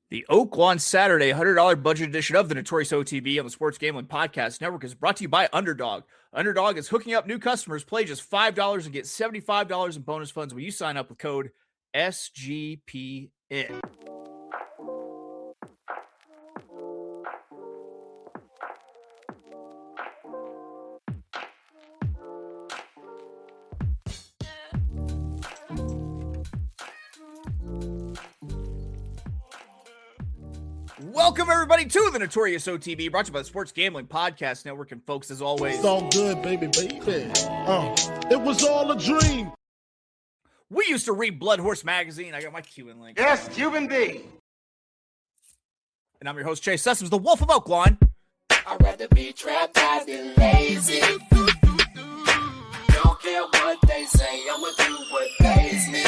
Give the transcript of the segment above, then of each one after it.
The Oaklawn Saturday $100 budget edition of the Notorious OTB on the Sports Gambling Podcast Network is brought to you by Underdog. Underdog is hooking up new customers. Play just $5 and get $75 in bonus funds when you sign up with code SGPN. Welcome, everybody, to the Notorious OTB, brought to you by the Sports Gambling Podcast Network. And, folks, as always, it's all good, baby. It was all a dream. We used to read Blood Horse Magazine. I got my Cuban link. Yes, Cuban B. And I'm your host, Chase Sessoms, the Wolf of Oaklawn. I'd rather be trapped than lazy. Don't care what they say, I'ma do what pays me.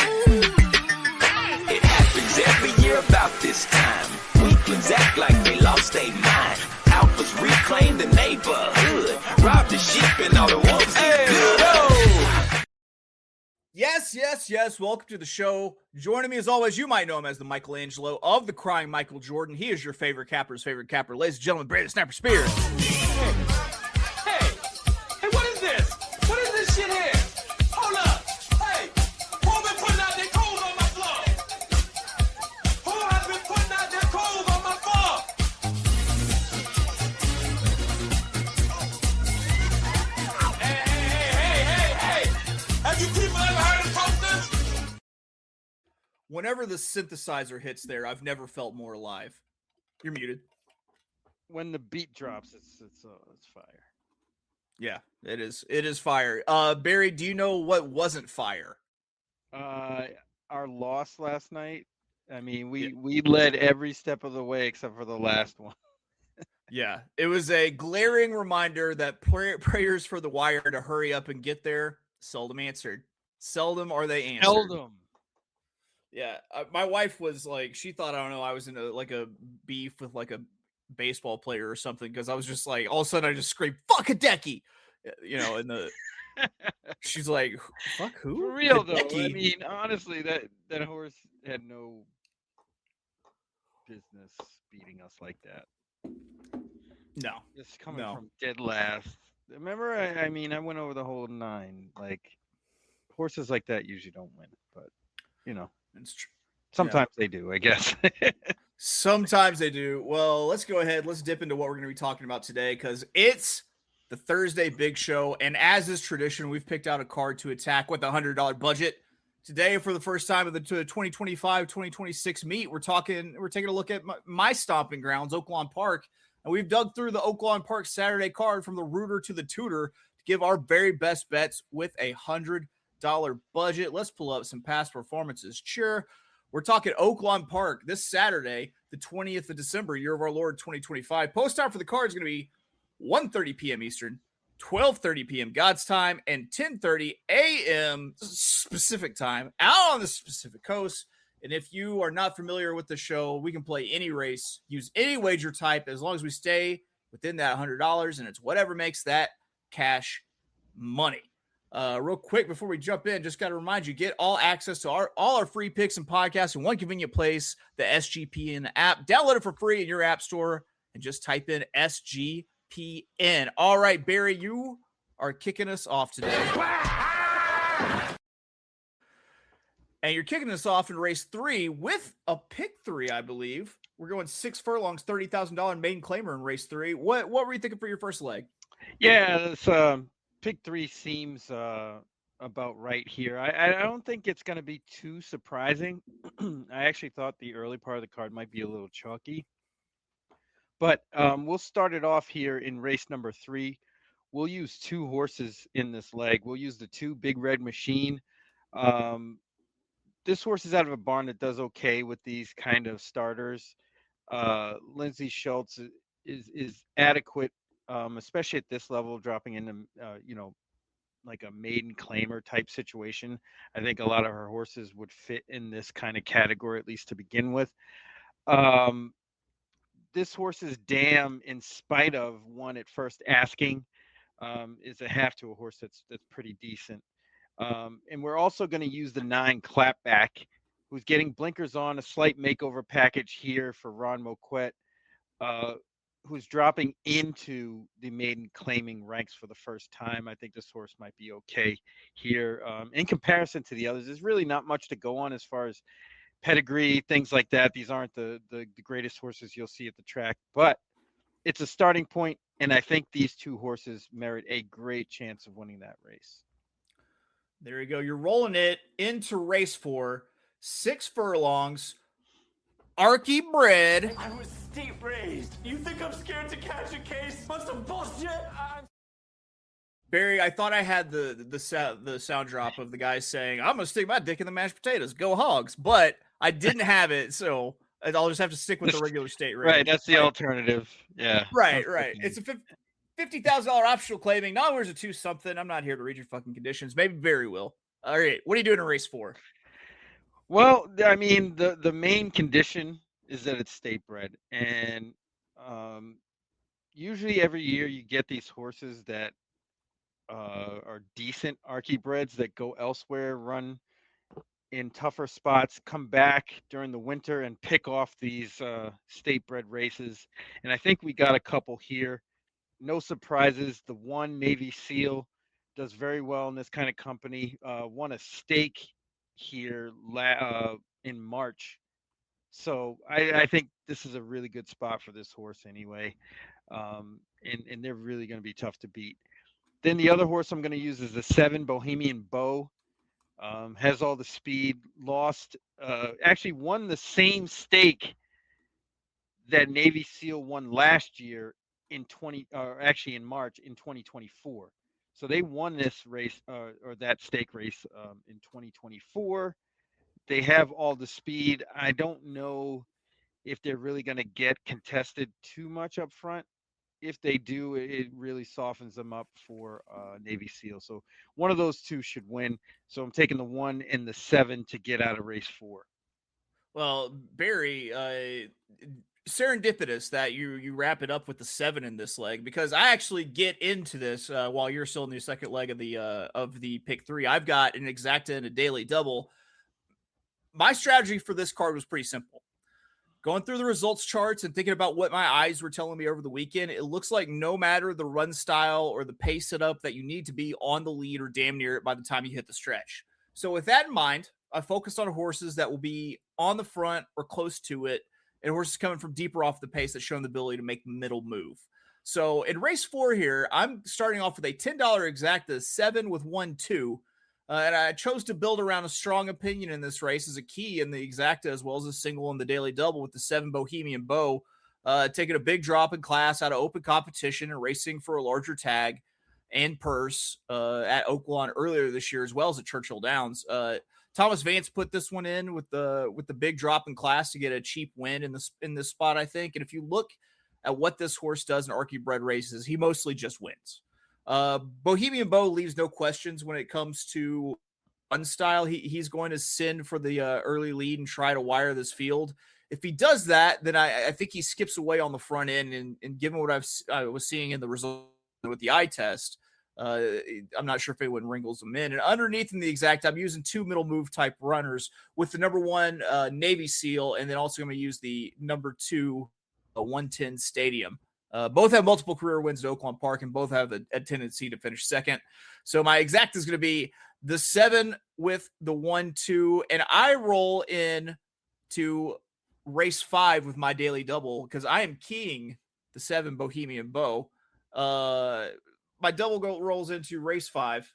It happens every year about this time. Weaklings act like they lost their mind. Alphas reclaim the neighborhood. Rob the sheep and all the wolves get good. Yes. Welcome to the show. Joining me, as always, you might know him as the Michelangelo of the Crying Michael Jordan. He is your favorite capper's favorite capper. Ladies and gentlemen, Brandon Snapper Spears. Hey, what is this? What is this shit here? Hold up. Hey, who been putting out their clothes on my floor? Who has been putting out their clothes on my floor? Hey. Have you people ever heard of toasters? Whenever the synthesizer hits there, I've never felt more alive. You're muted. When the beat drops, it's fire. Yeah, it is. It is fire. Barry, do you know what wasn't fire? Our loss last night. I mean, we led every step of the way except for the last one. Yeah, it was a glaring reminder that prayers for the Wire to hurry up and get there seldom answered. Seldom are they answered. Seldom. Yeah, my wife was like, she thought, I don't know, I was in a beef with like a baseball player or something, because I was just like, all of a sudden I just screamed, "Fuck Hideki!" And she's like, "Fuck who?" For real Hideki? though, I mean, honestly, that horse had no business beating us like that. No, Just coming from dead last. Remember, I mean, I went over the whole 9. Like, horses like that usually don't win, but it's true. Sometimes they do, I guess. Sometimes they do. Well, let's go ahead. Let's dip into what we're going to be talking about today, because it's the Thursday Big Show. And as is tradition, we've picked out a card to attack with a $100 budget. Today, for the first time of the 2025-2026 meet, we're taking a look at my stomping grounds, Oaklawn Park. And we've dug through the Oaklawn Park Saturday card from the rooter to the tutor to give our very best bets with a $100 budget. Let's pull up some past performances. Sure. We're talking Oaklawn Park this Saturday, the 20th of December, year of our Lord 2025. Post time for the card is going to be 1:30 p.m. Eastern, 12:30 p.m. God's time, and 10:30 a.m. Pacific time out on the Pacific Coast. And if you are not familiar with the show, we can play any race, use any wager type, as long as we stay within that $100, and it's whatever makes that cash money. Real quick before we jump in, just got to remind you, get all access to all our free picks and podcasts in one convenient place, the SGPN app. Download it for free in your app store and just type in SGPN. All right, Barry, you are kicking us off today. And you're kicking us off in race 3 with a pick 3, I believe. We're going 6 furlongs, $30,000 maiden claimer in race 3. What were you thinking for your first leg? Yeah, this pick 3 seems about right here. I don't think it's going to be too surprising. I actually thought the early part of the card might be a little chalky. But we'll start it off here in race number 3. We'll use 2 horses in this leg. We'll use the 2 Big Red Machine. This horse is out of a barn that does okay with these kind of starters. Lindsay Schultz is adequate, especially at this level, dropping into, like a maiden claimer type situation. I think a lot of her horses would fit in this kind of category, at least to begin with. This horse's dam, in spite of one at first asking, is a half to a horse that's pretty decent. And we're also going to use the 9 Clapback who's getting blinkers on, a slight makeover package here for Ron Moquette, who's dropping into the maiden claiming ranks for the first time. I think this horse might be okay here. In comparison to the others, there's really not much to go on as far as pedigree, things like that. These aren't the greatest horses you'll see at the track, but it's a starting point, and I think these two horses merit a great chance of winning that race. There you go. You're rolling it into race 4, 6 furlongs. Archie bred. I was steep raised. You think I'm scared to catch a case? What's some bullshit? Barry, I thought I had the sound drop of the guy saying, "I'm gonna stick my dick in the mashed potatoes, go Hogs," but I didn't have it, so I'll just have to stick with the regular state rate. Right, that's the alternative. Yeah. Right. It's a $50,000 optional claiming. Not where's a 2 something. I'm not here to read your fucking conditions. Maybe Barry will. All right, what are you doing in race 4? Well, I mean, the main condition is that it's state bred, and usually every year you get these horses that are decent Archie breds that go elsewhere, run in tougher spots, come back during the winter and pick off these state bred races. And I think we got a couple here. No surprises. The one, Navy Seal, does very well in this kind of company. Won a stake here in March. So I think this is a really good spot for this horse anyway. And they're really going to be tough to beat. Then the other horse I'm going to use is the 7, Bohemian Bow. Has all the speed, actually won the same stake that Navy Seal won last year in March in 2024. So they won this race or that stake race in 2024. They have all the speed. I don't know if they're really going to get contested too much up front. If they do, it really softens them up for Navy Seal. So one of those two should win. So I'm taking the 1 and the 7 to get out of race 4. Well, Barry, serendipitous that you wrap it up with the 7 in this leg, because I actually get into this while you're still in the second leg of the pick 3. I've got an exacta and a daily double. My strategy for this card was pretty simple. Going through the results charts and thinking about what my eyes were telling me over the weekend, it looks like no matter the run style or the pace setup, that you need to be on the lead or damn near it by the time you hit the stretch. So with that in mind, I focused on horses that will be on the front or close to it, and horses coming from deeper off the pace that show the ability to make the middle move. So in race 4 here, I'm starting off with a $10 exacta, 7 with 1-2. And I chose to build around a strong opinion in this race as a key in the exacta as well as a single in the daily double with the 7 Bohemian Bow, taking a big drop in class out of open competition and racing for a larger tag and purse at Oaklawn earlier this year as well as at Churchill Downs. Thomas Vance put this one in with the big drop in class to get a cheap win in this spot, I think. And if you look at what this horse does in Archie bred races, he mostly just wins. Bohemian Bow leaves no questions when it comes to run style. He's going to send for the early lead and try to wire this field. If he does that, then I think he skips away on the front end. And given what I was seeing in the result with the eye test, I'm not sure if anyone wrangles them in. And underneath in the exact, I'm using 2 middle move type runners with the number 1 Navy Seal, and then also going to use the number 2 110 Stadium. Both have multiple career wins at Oaklawn Park, and both have a tendency to finish second. So my exact is going to be the 7 with the 1-2, and I roll in to race 5 with my daily double because I am keying the 7 Bohemian Bow. My double rolls into race 5.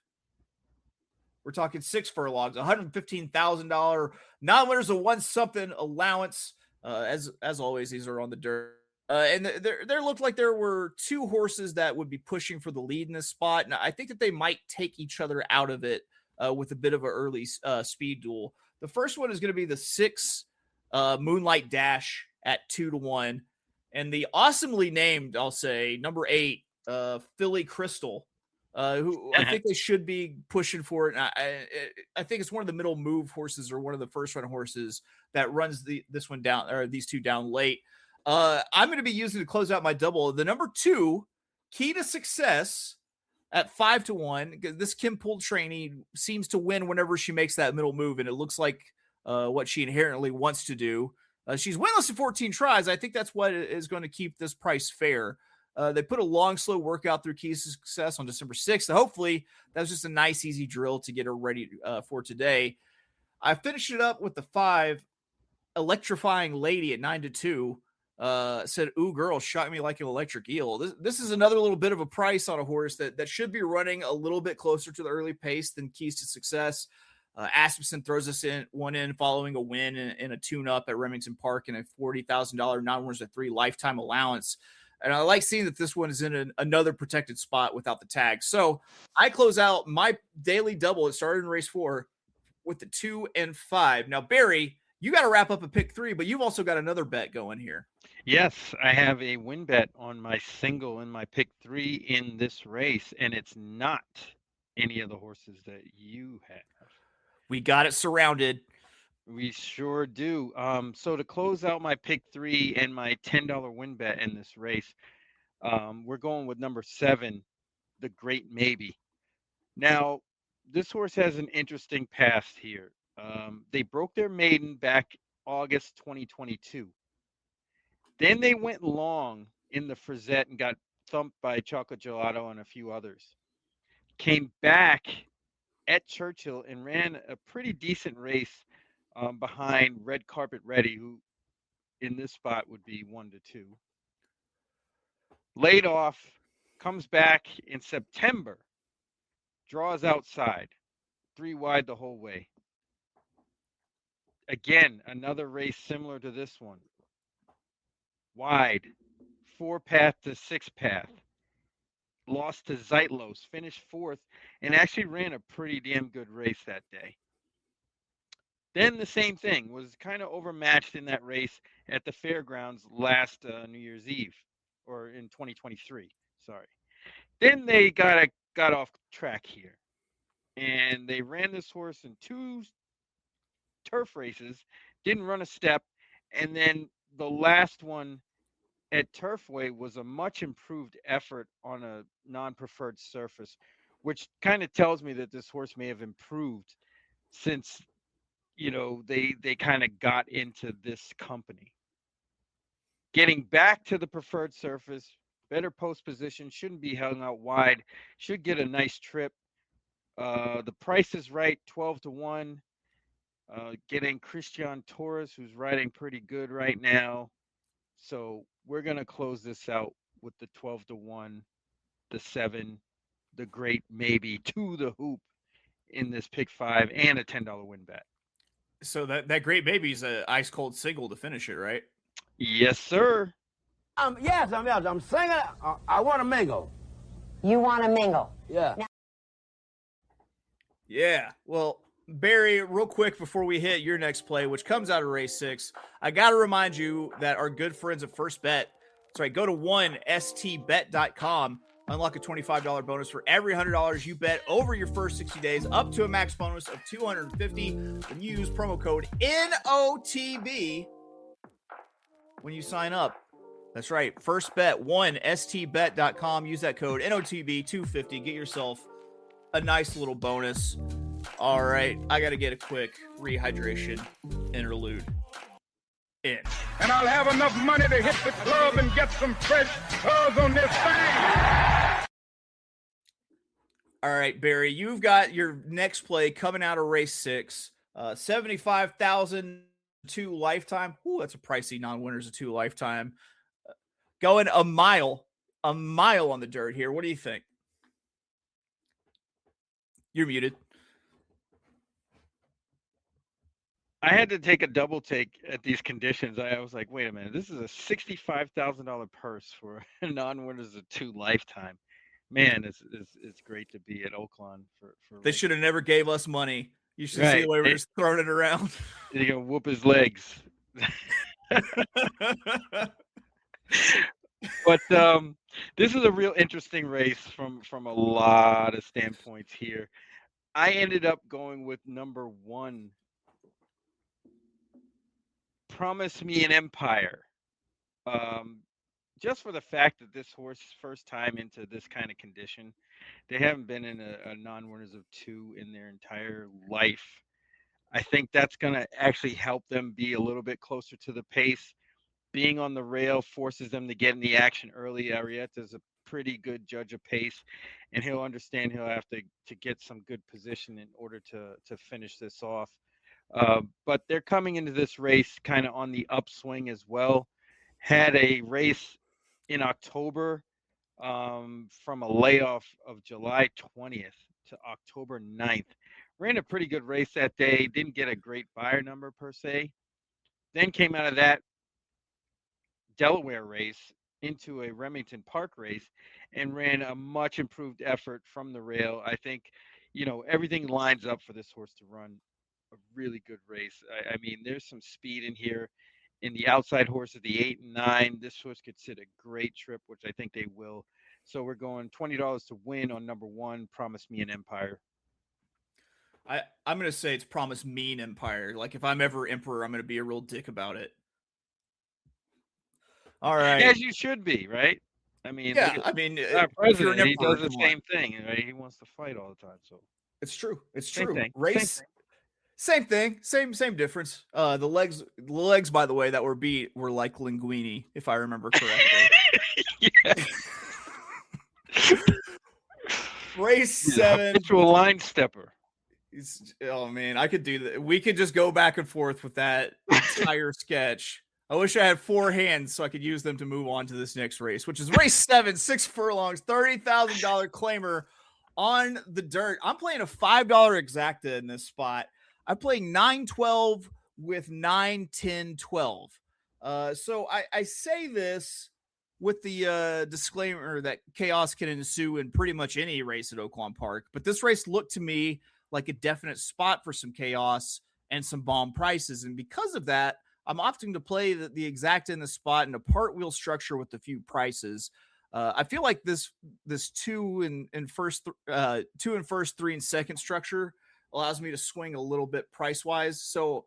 We're talking 6 furlongs, $115,000 non-winners of 1 something allowance. As always, these are on the dirt. And there looked like there were 2 horses that would be pushing for the lead in this spot. And I think that they might take each other out of it with a bit of an early speed duel. The first one is going to be the 6 Moonlight Dash at 2-1. And the awesomely named, I'll say, number 8, Philly Crystal, who I think they should be pushing for it. And I think it's one of the middle move horses or one of the first run horses that runs this one down, or these 2 down late. I'm going to be using to close out my double the number 2, Key to Success, at 5-1. This Kim Poole trainee seems to win whenever she makes that middle move, and it looks like what she inherently wants to do. She's winless in 14 tries. I think that's what is going to keep this price fair. They put a long, slow workout through Keys to Success on December 6th. So hopefully that was just a nice, easy drill to get her ready for today. I finished it up with the 5, Electrifying Lady at 9-2. Said, ooh, girl, shot me like an electric eel. This is another little bit of a price on a horse that should be running a little bit closer to the early pace than Keys to Success. Asmussen throws us one in following a win in a tune-up at Remington Park and a $40,000 non-winners at 3 lifetime allowance. And I like seeing that this one is in another protected spot without the tag. So I close out my daily double. It started in race 4 with the 2 and 5. Now, Barry, you got to wrap up a pick 3, but you've also got another bet going here. Yes, I have a win bet on my single in my pick 3 in this race, and it's not any of the horses that you have. We got it surrounded. We sure do. So to close out my pick 3 and my $10 win bet in this race, we're going with number 7, the Great Maybe. Now, this horse has an interesting past here. They broke their maiden back August 2022. Then they went long in the Frizette and got thumped by Chocolate Gelato and a few others. Came back at Churchill and ran a pretty decent race behind Red Carpet Ready, who in this spot would be 1-2. Laid off, comes back in September, draws outside, 3 wide the whole way. Again, another race similar to this one. Wide, 4 path to 6 path. Lost to Zeitlos, finished 4th, and actually ran a pretty damn good race that day. Then the same thing, was kind of overmatched in that race at the fairgrounds last New Year's Eve, or in 2023, sorry. Then they got off track here, and they ran this horse in 2 turf races, didn't run a step, and then the last one at Turfway was a much improved effort on a non-preferred surface, which kind of tells me that this horse may have improved since, you know, they kind of got into this company. Getting back to the preferred surface, better post position, shouldn't be held out wide, should get a nice trip. The price is right, 12-1. Getting Christian Torres, who's riding pretty good right now. So we're going to close this out with the 12-1, the 7, the Great Maybe, to the hoop in this pick 5, and a $10 win bet. So that Great Maybe's an ice cold single to finish it, right? Yes, sir. Yes, I'm singing. I want to mingle. You want to mingle? Yeah. Yeah. Well, Barry, real quick before we hit your next play, which comes out of race 6, I got to remind you that our good friends at First Bet, that's right, go to 1stbet.com, unlock a $25 bonus for every $100 you bet over your first 60 days, up to a max bonus of $250 when you use promo code NOTB when you sign up. That's right, First Bet, 1stbet.com, use that code NOTB250, get yourself a nice little bonus. All right, I got to get a quick rehydration interlude in. And I'll have enough money to hit the club and get some fresh clothes on this thing. All right, Barry, you've got your next play coming out of race 6, 75,000 2 lifetime. Ooh, that's a pricey non-winners of 2 lifetime. Going a mile on the dirt here. What do you think? You're muted. I had to take a double take at these conditions. I was like, wait a minute, this is a $65,000 purse for a non-winners of 2 lifetime. Man, it's great to be at Oaklawn for They should have never gave us money. You should see the way we're just throwing it around. You're gonna whoop his legs. But this is a real interesting race from a lot of standpoints here. I ended up going with number 1, Promise Me an Empire. Just for the fact that this horse first time into this kind of condition, they haven't been in a non-winners of 2 in their entire life. I think that's going to actually help them be a little bit closer to the pace. Being on the rail forces them to get in the action early. Arrieta's a pretty good judge of pace, and he'll understand he'll have to get some good position in order to finish this off. But they're coming into this race kind of on the upswing as well. Had a race in October from a layoff of July 20th to October 9th. Ran a pretty good race that day. Didn't get a great buyer number per se. Then came out of that Delaware race into a Remington Park race and ran a much improved effort from the rail. I think, everything lines up for this horse to run a really good race. I mean, there's some speed in here. In the outside horses, the 8 and 9, this horse could sit a great trip, which I think they will. So we're going $20 to win on number 1, Promise Me an Empire. I'm going to say it's Promise Me an Empire. Like, if I'm ever emperor, I'm going to be a real dick about it. All right. As you should be, right? I mean, yeah, I mean, our president, he does the same thing, right? He wants to fight all the time. So it's true. It's same true. Thing. Race, same thing. Same difference. The legs, by the way, that were beat were like linguini, if I remember correctly. Race 7. To a line stepper. Oh man, I could do that. We could just go back and forth with that entire sketch. I wish I had 4 hands so I could use them to move on to this next race, which is race 7, 6 furlongs, $30,000 claimer on the dirt. I'm playing a $5 exacta in this spot. I'm playing 9-12 with 9-10-12. So I say this with the disclaimer that chaos can ensue in pretty much any race at Oaklawn Park. But this race looked to me like a definite spot for some chaos and some bomb prices. And because of that, I'm opting to play the exacta in the spot in a part wheel structure with a few prices. I feel like this 2 and first, 3 and second structure allows me to swing a little bit price wise. So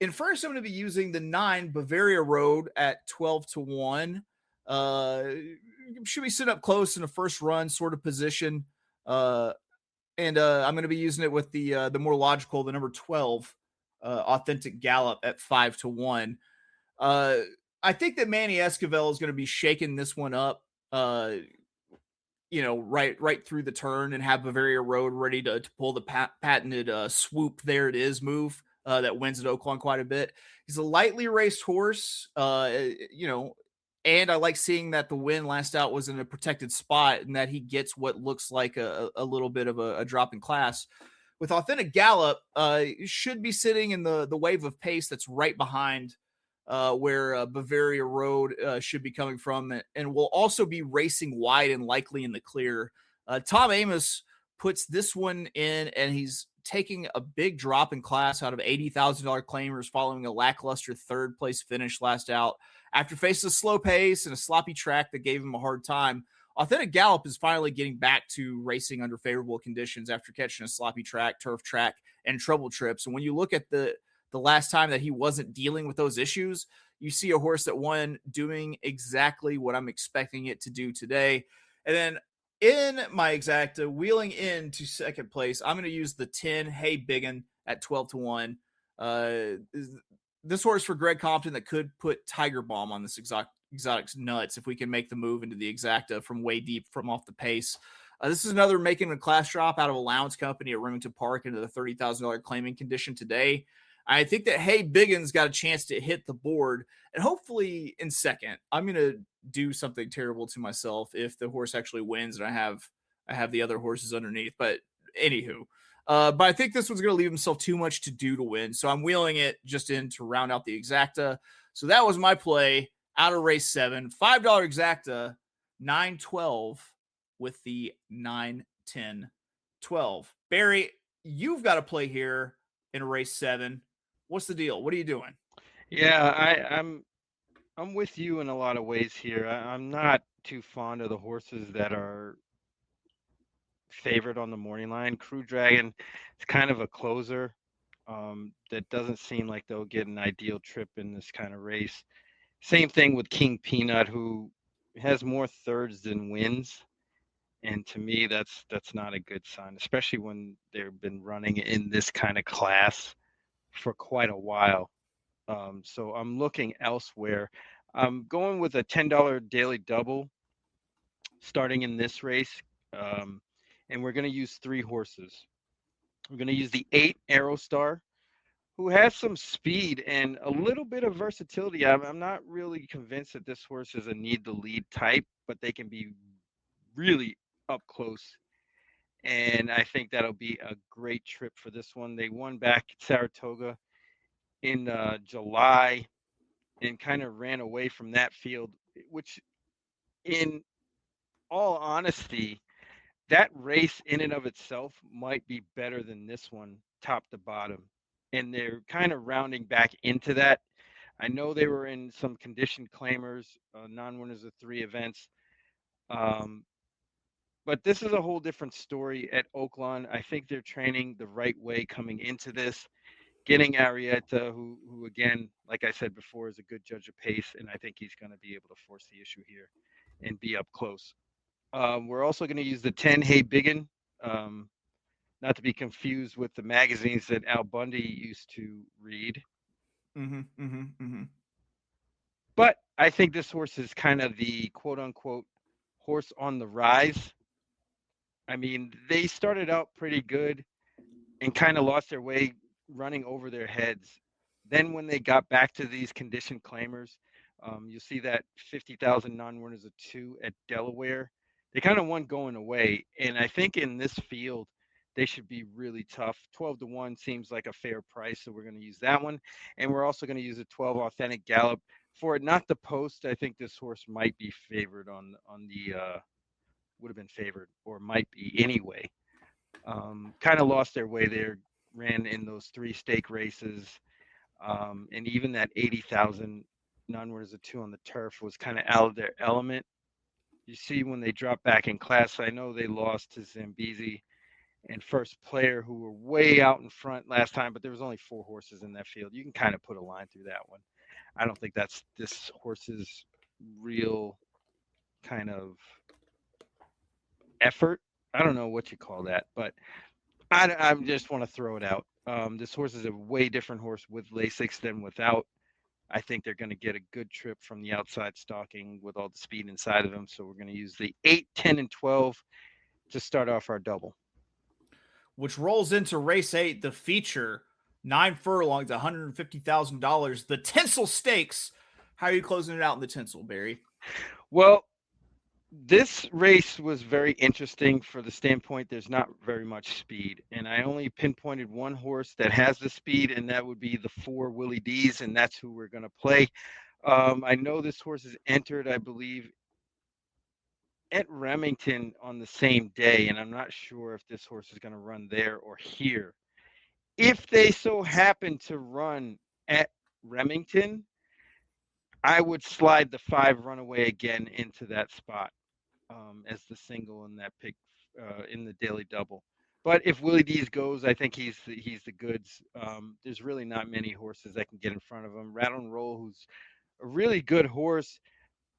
in first, I'm going to be using the 9 Bavaria Road at 12-1. Should be sitting up close in a first run sort of position. And I'm going to be using it with the more logical, the number 12. Authentic Gallop at 5-1. I think that Manny Esquivel is going to be shaking this one up, right through the turn and have Bavaria Road ready to pull the patented swoop. There it is move that wins at Oaklawn quite a bit. He's a lightly raced horse, and I like seeing that the win last out was in a protected spot and that he gets what looks like a little bit of a drop in class. With Authentic Gallop, should be sitting in the wave of pace that's right behind where Bavaria Road should be coming from, and will also be racing wide and likely in the clear. Tom Amos puts this one in, and he's taking a big drop in class out of $80,000 claimers following a lackluster third place finish last out. After facing a slow pace and a sloppy track that gave him a hard time, Authentic Gallop is finally getting back to racing under favorable conditions after catching a sloppy track, turf track, and trouble trips. And when you look at the last time that he wasn't dealing with those issues, you see a horse that won doing exactly what I'm expecting it to do today. And then in my exacta, wheeling into second place, I'm going to use the 10 Hey Biggin at 12-1. This horse for Greg Compton that could put Tiger Bomb on this exotic's nuts if we can make the move into the exacta from way deep from off the pace. This is another making a class drop out of Allowance Company at Remington Park into the $30,000 claiming condition today. I think that Hey Biggin's got a chance to hit the board, and hopefully in second. I'm going to do something terrible to myself if the horse actually wins and I have the other horses underneath. But anywho, but I think this one's going to leave himself too much to do to win. So I'm wheeling it just in to round out the exacta. So that was my play out of race 7, $5 exacta, 9-12 with the 9-10-12. Barry, you've got to play here in race 7. What's the deal? What are you doing? Yeah, I'm with you in a lot of ways here. I'm not too fond of the horses that are favored on the morning line. Crew Dragon is kind of a closer that doesn't seem like they'll get an ideal trip in this kind of race. Same thing with King Peanut, who has more thirds than wins. And to me, that's not a good sign, especially when they've been running in this kind of class. for quite a while. So I'm looking elsewhere. I'm going with a $10 daily double starting in this race. And we're going to use 3 horses. We're going to use the 8 Aerostar, who has some speed and a little bit of versatility. I'm not really convinced that this horse is a need the lead type, but they can be really up close. And I think that'll be a great trip for this one. They won back at Saratoga in July and kind of ran away from that field, which, in all honesty, that race in and of itself might be better than this one, top to bottom. And they're kind of rounding back into that. I know they were in some condition claimers, non-winners of 3 events. But this is a whole different story at Oaklawn. I think they're training the right way coming into this, getting Arietta, who again, like I said before, is a good judge of pace, and I think he's going to be able to force the issue here and be up close. We're also going to use the 10 Hey Biggin, not to be confused with the magazines that Al Bundy used to read. But I think this horse is kind of the quote-unquote horse on the rise. I mean, they started out pretty good and kind of lost their way running over their heads. Then when they got back to these condition claimers, you'll see that 50,000 non-winners of 2 at Delaware. They kind of won going away. And I think in this field, they should be really tough. 12-1 seems like a fair price, so we're going to use that one. And we're also going to use a 12 Authentic Gallop. For it not to post, I think this horse might be favored on the would have been favored, or might be anyway. Kind of lost their way there, ran in those 3 stake races. And even that 80,000 non-winners of 2 on the turf was kind of out of their element. You see when they dropped back in class, I know they lost to Zambezi and First Player, who were way out in front last time, but there was only 4 horses in that field. You can kind of put a line through that one. I don't think that's this horse's real kind of effort. I don't know what you call that, but I just want to throw it out. This horse is a way different horse with Lasix than without. I think they're going to get a good trip from the outside stalking with all the speed inside of them. So we're going to use the 8, 10, and 12 to start off our double. Which rolls into race 8, the feature, 9 furlongs, $150,000, the Tinsel Stakes. How are you closing it out in the Tinsel, Barry? Well, this race was very interesting for the standpoint there's not very much speed. And I only pinpointed one horse that has the speed, and that would be the 4 Willie D's, and that's who we're going to play. I know this horse is entered, I believe, at Remington on the same day, and I'm not sure if this horse is going to run there or here. If they so happen to run at Remington, I would slide the 5 Runaway again into that spot as the single in that pick in the daily double. But if Willie D's goes, I think he's the goods. There's really not many horses that can get in front of him. Rattle and Roll, who's a really good horse,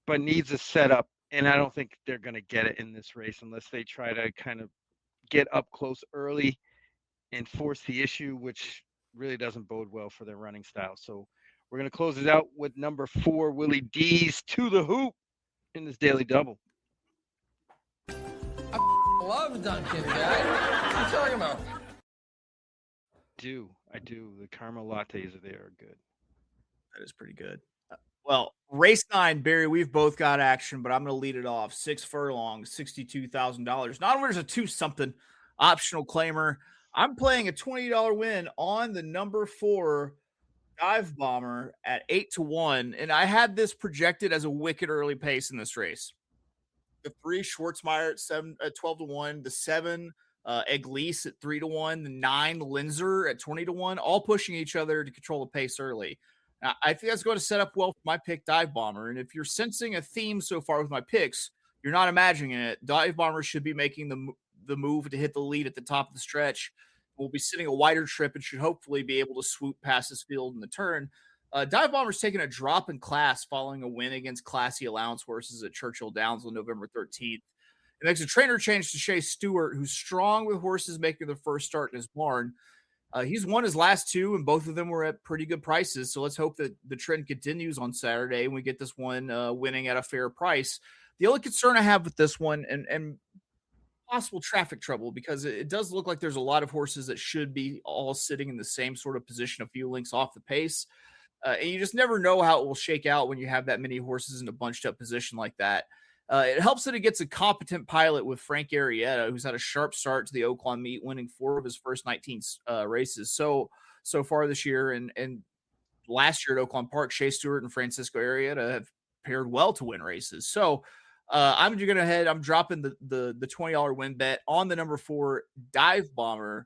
but needs a setup, and I don't think they're going to get it in this race unless they try to kind of get up close early and force the issue, which really doesn't bode well for their running style. So we're going to close it out with number 4, Willie D's to the hoop in this daily double. Love Dunkin', guys. What are you talking about? I do. The caramel lattes there are good. That is pretty good. Well, race 9, Barry, we've both got action, but I'm going to lead it off. 6 furlongs, $62,000. Non-winners a 2-something optional claimer. I'm playing a $20 win on the number 4 Dive Bomber at 8-1, and I had this projected as a wicked early pace in this race. The 3 Schwartzmeyer at 12-1, the 7 Eglise at 3-1, the 9 Linzer at 20-1, all pushing each other to control the pace early. Now, I think that's going to set up well for my pick, Dive Bomber. And if you're sensing a theme so far with my picks, you're not imagining it. Dive Bomber should be making the move to hit the lead at the top of the stretch. We'll be sitting a wider trip and should hopefully be able to swoop past this field in the turn. Dive Bomber's taking a drop in class following a win against classy allowance horses at Churchill Downs on November 13th. It makes a trainer change to Shea Stewart, who's strong with horses making their first start in his barn. He's won his last two, and both of them were at pretty good prices. So let's hope that the trend continues on Saturday and we get this one winning at a fair price. The only concern I have with this one and possible traffic trouble, because it does look like there's a lot of horses that should be all sitting in the same sort of position a few lengths off the pace. And you just never know how it will shake out when you have that many horses in a bunched up position like that. It helps that it gets a competent pilot with Frank Arrieta, who's had a sharp start to the Oaklawn meet, winning 4 of his first 19 races so far this year. And last year at Oaklawn Park, Shea Stewart and Francisco Arrieta have paired well to win races. So I'm dropping the $20 win bet on the number 4 Dive Bomber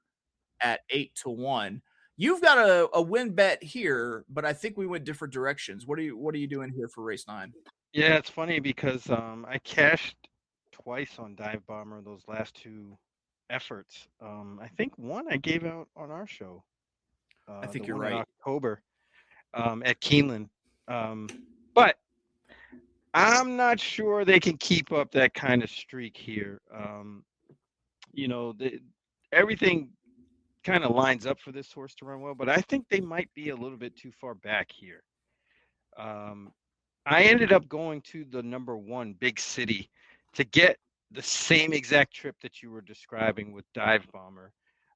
at 8-1. You've got a win bet here, but I think we went different directions. What are you doing here for race 9? Yeah, it's funny because I cashed twice on Dive Bomber those last 2 efforts. I think one I gave out on our show. I think the you're one in right. October at Keeneland. But I'm not sure they can keep up that kind of streak here. Everything kind of lines up for this horse to run well, but I think they might be a little bit too far back here. I ended up going to the number 1 Big City to get the same exact trip that you were describing with Dive Bomber.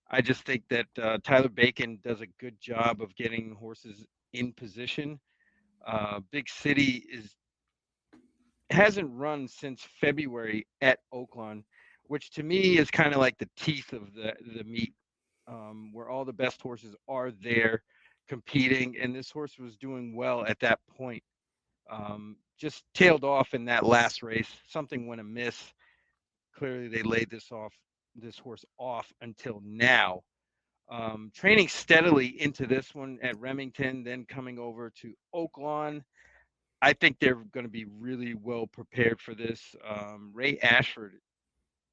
I just think that Tyler Bacon does a good job of getting horses in position. Big City hasn't run since February at Oaklawn, which to me is kind of like the teeth of the meet, where all the best horses are there competing, and this horse was doing well at that point. Just tailed off in that last race. Something went amiss. Clearly, they laid this horse off until now. Training steadily into this one at Remington, then coming over to Oaklawn. I think they're going to be really well prepared for this. Ray Ashford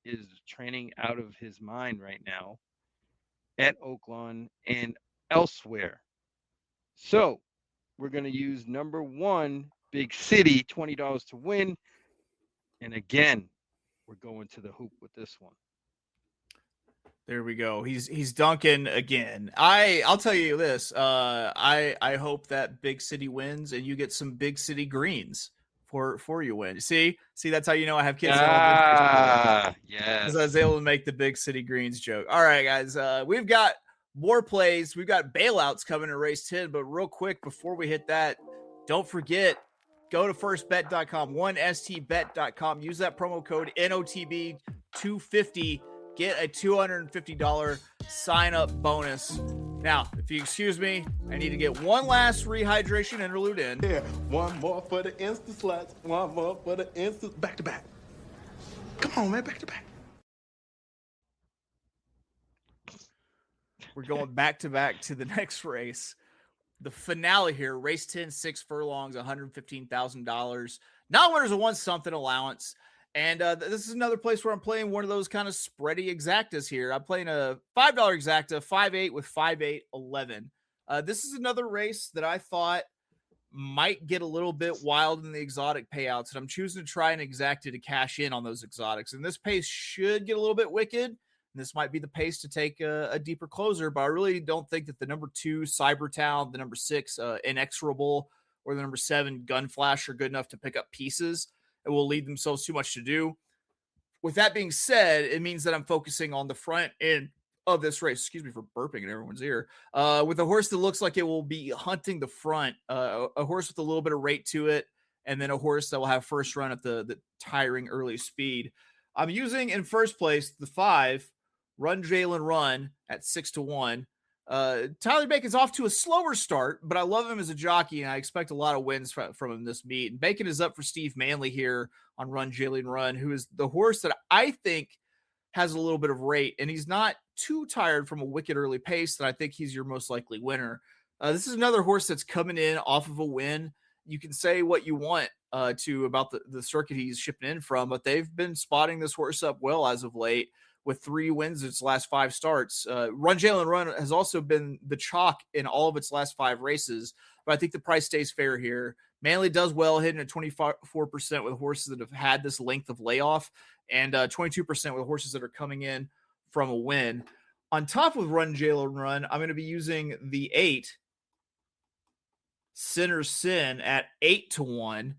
is training out of his mind right now at Oaklawn and elsewhere. So we're going to use number 1 Big City, $20 to win. And again, we're going to the hoop with this one. There we go. He's dunking again. I'll tell you this. I hope that Big City wins and you get some Big City greens for your win. See, that's how you know I have kids. Yes. Because I was able to make the Big City greens joke. All right, guys. We've got more plays. We've got bailouts coming in race 10. But real quick, before we hit that, don't forget, go to firstbet.com, 1stbet.com. Use that promo code NOTB250. Get a $250 sign-up bonus. Now, if you excuse me, I need to get one last rehydration interlude in. Yeah, one more for the instant sluts. One more for the instant back-to-back. Come on, man, back-to-back. We're going back-to-back to the next race. The finale here, race 10, 6 furlongs, $115,000. Non-winners a one-something allowance. And this is another place where I'm playing one of those kind of spready exactas here. I'm playing a $5 exacta, 5-8 with 5-8, 11. This is another race that I thought might get a little bit wild in the exotic payouts. And I'm choosing to try an exacta to cash in on those exotics. And this pace should get a little bit wicked. And this might be the pace to take a deeper closer, but I really don't think that the number 2 Cybertown, the number 6 Inexorable, or the number 7 Gunflash are good enough to pick up pieces. It will lead themselves too much to do. With that being said, it means that I'm focusing on the front end of this race. Excuse me for burping in everyone's ear. With a horse that looks like it will be hunting the front, a horse with a little bit of rate to it, and then a horse that will have first run at the tiring early speed. I'm using in first place the 5, Run Jalen Run at 6-1. Tyler Bacon's off to a slower start, but I love him as a jockey, and I expect a lot of wins from him this meet. And Bacon is up for Steve Manley here on Run Jalen Run, who is the horse that I think has a little bit of rate, and he's not too tired from a wicked early pace, that I think he's your most likely winner. This is another horse that's coming in off of a win. You can say what you want about the circuit he's shipping in from, but they've been spotting this horse up well as of late, with 3 wins in its last 5 starts. Run Jalen Run has also been the chalk in all of its last 5 races, but I think the price stays fair here. Manley does well, hitting at 24% with horses that have had this length of layoff, and 22% with horses that are coming in from a win. On top of Run Jalen Run, I'm going to be using the 8 Center Sin at 8-1.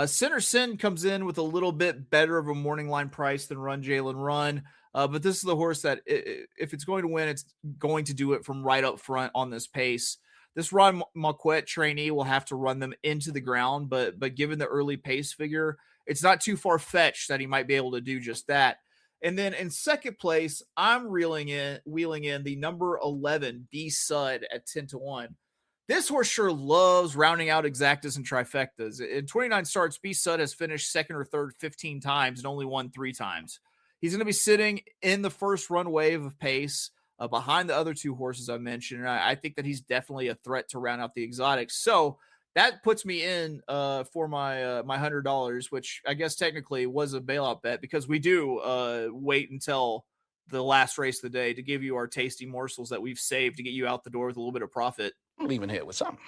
Center Sin comes in with a little bit better of a morning line price than Run Jalen Run. But this is the horse that if it's going to win, it's going to do it from right up front on this pace. This Ron Marquette trainee will have to run them into the ground, but given the early pace figure, it's not too far-fetched that he might be able to do just that. And then in second place, I'm wheeling in the number 11 B Sud at 10-1. This horse sure loves rounding out exactas and trifectas. In 29 starts, B Sud has finished second or third 15 times and only won 3 times. He's going to be sitting in the first run wave of pace behind the other 2 horses I mentioned. And I think that he's definitely a threat to round out the exotics. So that puts me in for my my $100, which I guess technically was a bailout bet because we do wait until the last race of the day to give you our tasty morsels that we've saved to get you out the door with a little bit of profit. I'm leaving here with something.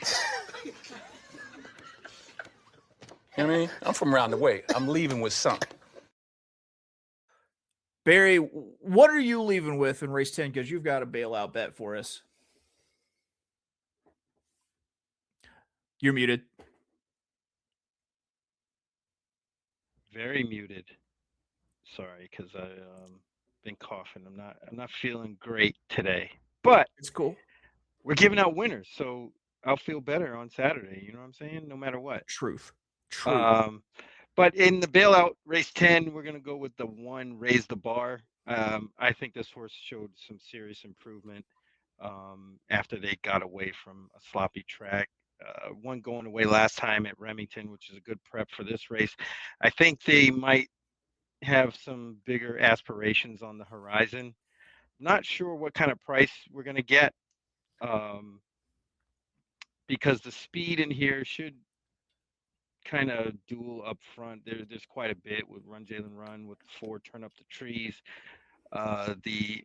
You know what I mean? I'm from around the way. I'm leaving with something. Barry, what are you leaving with in race 10? Because you've got a bailout bet for us. You're muted. Very muted. Sorry, because I've been coughing. I'm not feeling great today. But it's cool. We're giving out winners, so I'll feel better on Saturday. You know what I'm saying? No matter what. Truth. But in the bailout race 10, we're going to go with the 1 Raise the Bar. I think this horse showed some serious improvement after they got away from a sloppy track. One going away last time at Remington, which is a good prep for this race. I think they might have some bigger aspirations on the horizon. Not sure what kind of price we're going to get because the speed in here should kind of duel up front. There's quite a bit with Run Jalen Run, with 4 Turn Up the Trees. The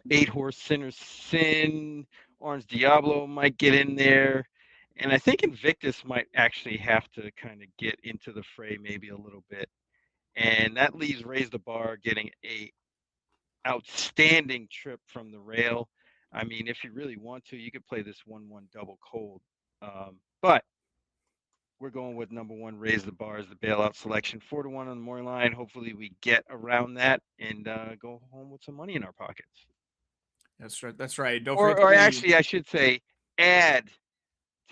8 horse Center Sin, Orange Diablo might get in there. And I think Invictus might actually have to kind of get into the fray maybe a little bit. And that leaves Raise the Bar getting a outstanding trip from the rail. I mean, if you really want to, you could play this 1-1 double cold. But we're going with number 1, Raise the Bar as the bailout selection. 4-1 on the morning line. Hopefully we get around that and go home with some money in our pockets. That's right. That's right. Don't or actually, I should say, add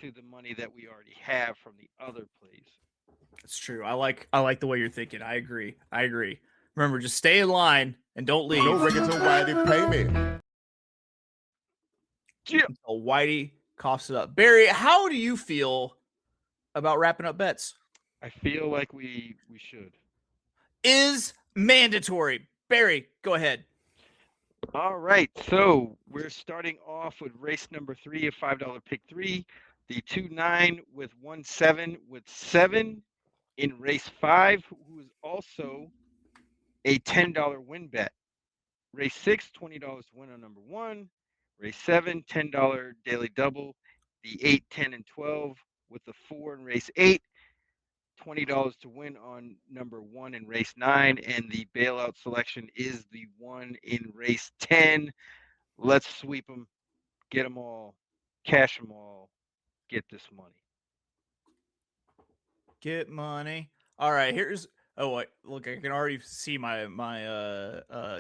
to the money that we already have from the other plays. That's true. I like the way you're thinking. I agree. Remember, just stay in line and don't leave. No regular Whitey pay me. Until Whitey coughs it up. Barry, how do you feel about wrapping up bets? I feel like we should. Is mandatory. Barry, go ahead. All right. So we're starting off with race number 3, a $5 pick 3. The 2-9 with 1-7 with 7 in race 5, who is also a $10 win bet. Race 6, $20 to win on number 1. Race 7, $10 daily double. The 8, 10, and 12 with the 4 in race 8. $20 to win on number 1 in race 9. And the bailout selection is the 1 in race 10. Let's sweep them, get them all, cash them all, get this money. Get money. All right, here's look, I can already see my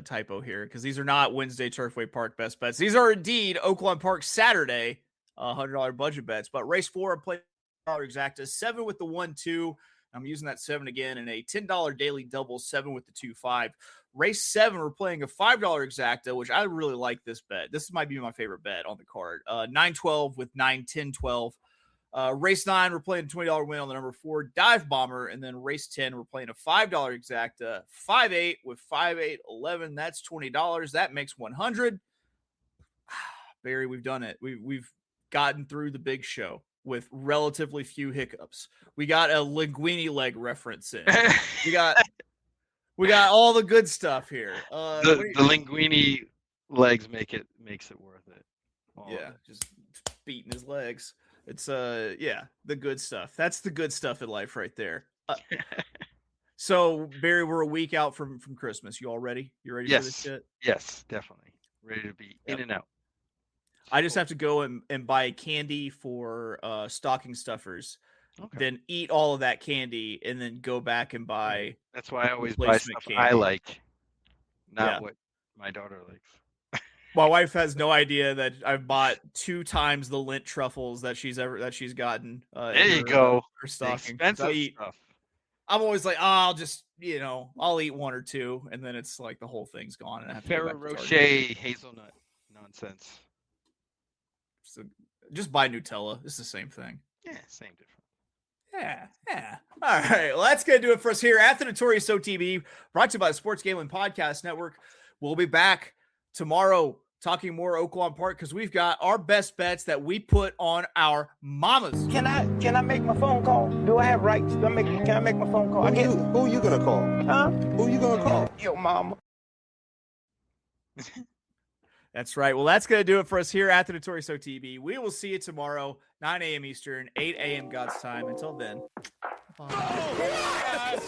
typo here because these are not Wednesday Turfway Park best bets. These are indeed Oaklawn Park Saturday $100 budget bets. But race 4, I'm playing exacta 7 with the 1-2. I'm using that 7 again, and a $10 daily double 7 with the 2-5. Race 7, we're playing a $5 exacta, which I really like this bet. This might be my favorite bet on the card. 9-12 with 9-10-12. Race 9, we're playing a $20 win on the number 4 Dive Bomber. And then race 10, we're playing a $5 exacta 5-8 with 5-8-11. That's $20. That makes 100. Barry, we've done it. We've gotten through the big show with relatively few hiccups. We got a linguini leg reference in. We got all the good stuff here. The linguini legs makes it worth it. Just beating his legs. It's the good stuff. That's the good stuff in life right there. So Barry, we're a week out from Christmas. You all ready? You ready for this shit? Yes, definitely. ready to be in and out. I just have to go and buy candy for stocking stuffers, then eat all of that candy, and then go back and buy. That's why I always buy replacement stuff I candy. like, not what my daughter likes. My wife has no idea that I've bought 2 times the lint truffles that she's gotten. There you go. Her stocking. Expensive stuff. I'm always like, I'll just, I'll eat 1 or 2, and then it's like the whole thing's gone. And I have to go Ferrero back to Rocher Target. hazelnut nonsense. So just buy Nutella. It's the same thing. Yeah, same difference. Yeah. All right, well, that's going to do it for us here at the Notorious OTB, brought to you by the Sports Gambling Podcast Network. We'll be back tomorrow talking more Oaklawn Park because we've got our best bets that we put on our mamas. Can I make my phone call? Do I have rights? Can I make my phone call? Who you gonna call? Huh? Who you gonna call? Your mama. That's right. Well, that's going to do it for us here at the Notorious OTB. We will see you tomorrow, 9 a.m. Eastern, 8 a.m. God's time. Until then. Bye.